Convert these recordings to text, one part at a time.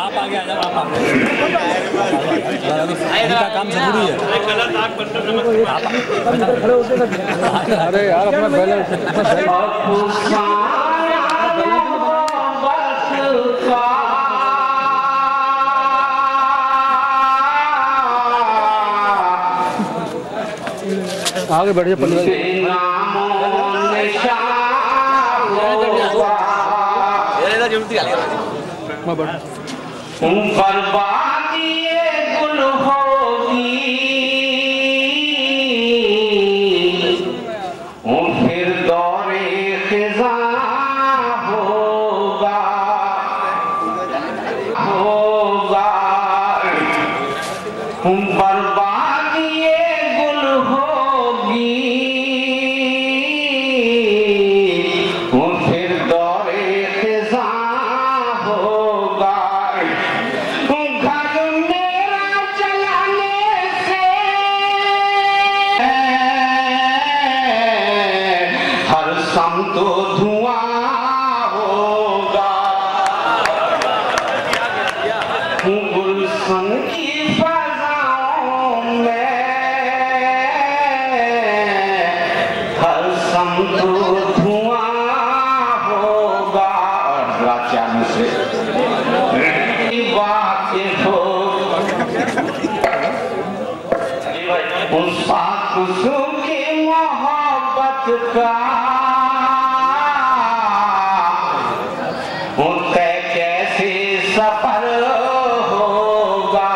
आप आगे आ जाओ, आप इनका काम जरूरी है। अरे यार अपना बैलेंस आगे बढ़िए बर्बादी गुल होगी फिर दौरे खिज़ा होगा बर्बादी गुल होगी फिर दौरे खिज़ा होगा घर मेरा चलाने से हर समत धुआं होगा गुलशन की फज़ाओं में हर समत धुआं होगा राचान से वाकिफ हो उस पाकुसू की मोहब्बत का तय कैसे सफर होगा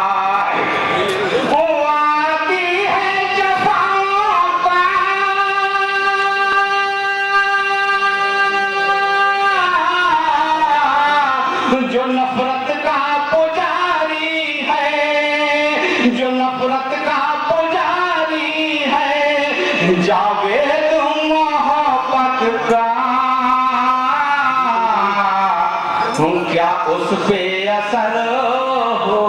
वो आती है जफ़ाओं का जो नफरत का पुजारी है, जो नफरत का पुजारी है, जावेद मोहब्बत का क्या उस पे असर हो